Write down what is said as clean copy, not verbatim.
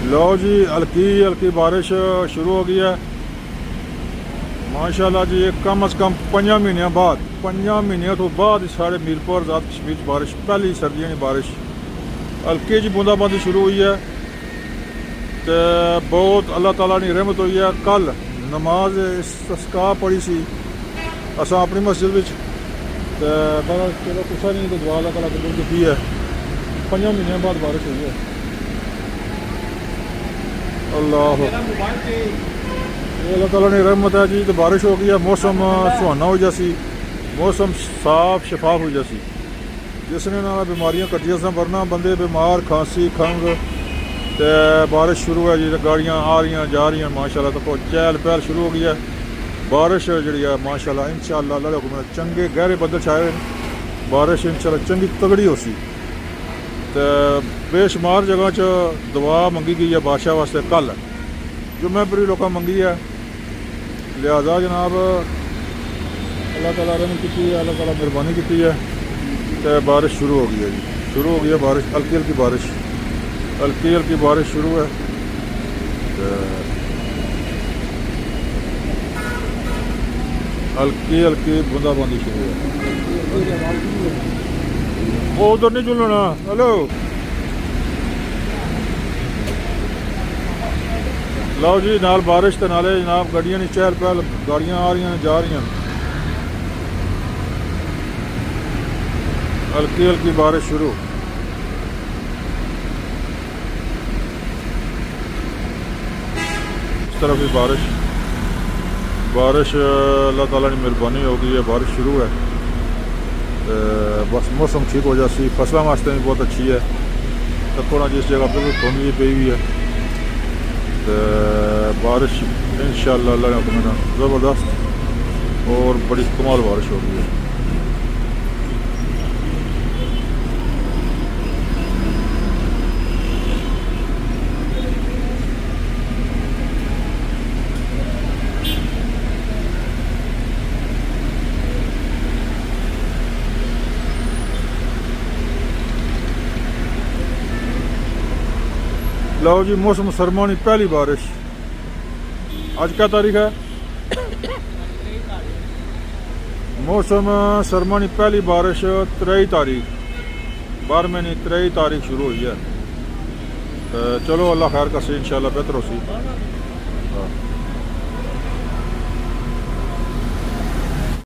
लो जी, हल्की हल्की बारिश शुरू हो गई है माशाल्लाह जी। कम अज़ कम 5 महीनों बाद, 5 महीनों तो बाद साढ़े मीरपुर आज़ाद कश्मीर बारिश, पहली सर्दियों की बारिश हल्की जी बूंदाबांदी शुरू हुई है। तो बहुत अल्लाह ताला की रहमत हुई है। कल नमाज इस्तिस्का पढ़ी सी असा अपनी मस्जिद में, तो बड़ा चलो कुछ नहीं, तो दुआ अल्लाह ताला कबूल की है। 5 महीनों बाद बारिश हुई है। अल्लाह ताला ने रहमत है जी। तो बारिश हो गई है, मौसम सुहाना हो जैसी, मौसम साफ शफाफ हो जैसी, जिसने ना बीमारियां कटिया से वरना बंदे बीमार, खांसी खंघ। तो बारिश शुरू है जी, गाड़ियाँ आ रही जा रही हैं माशाल्लाह। तो चहल पहल शुरू हो गई है। बारिश जी है माशाल्लाह, इंशाअल्लाह अल्लाह के हुक्म चंगे गहरे बदल छाए, बारिश इंशाअल्लाह चंगी तगड़ी हो सी। तो बेशुमार जगह च दुआ मंगी गई है बादशाह वास्ते। कल जुम्मेपुरी लोग मंगी है, लिहाजा जनाब अल्लाह ताला रहमत की है, अल्लाह ताला मेहरबानी की है। तो बारिश शुरू हो गई है जी, शुरू हो गई है बारिश, हल्की हल्की बारिश, हल्की हल्की बारिश शुरू है। तो हल्की हल्की बूंदाबांदी शुरू है। वो उधर नहीं झूलना। हेलो लो जी, नाल बारिश तो नाले जनाब गड्डियां नहीं, चहल पहल गाड़ियां आ रही जा रही। हल्की हल्की बारिश शुरू। इस तरफ भी बारिश अल्लाह ताला की मेहरबानी हो गई है, बारिश शुरू है। तो बस मौसम ठीक हो जासी, फसलों वास्ते भी बहुत अच्छी है। तो थोड़ा जिस जगह पर धुंध भी पई हुई है, तो बारिश इंशाअल्लाह अल्लाह ने हुक्म ज़बरदस्त और बड़ी कमाल बारिश हो गई है। लो जी, मौसम सरमा की पहली बारिश। आज क्या तारीख है? मौसम सरमा की पहली बारिश 23 तारीख, 12 महीने 23 तारीख शुरू हुई है। चलो अल्लाह खैर का से इंशाअल्लाह बेहतर हो सी।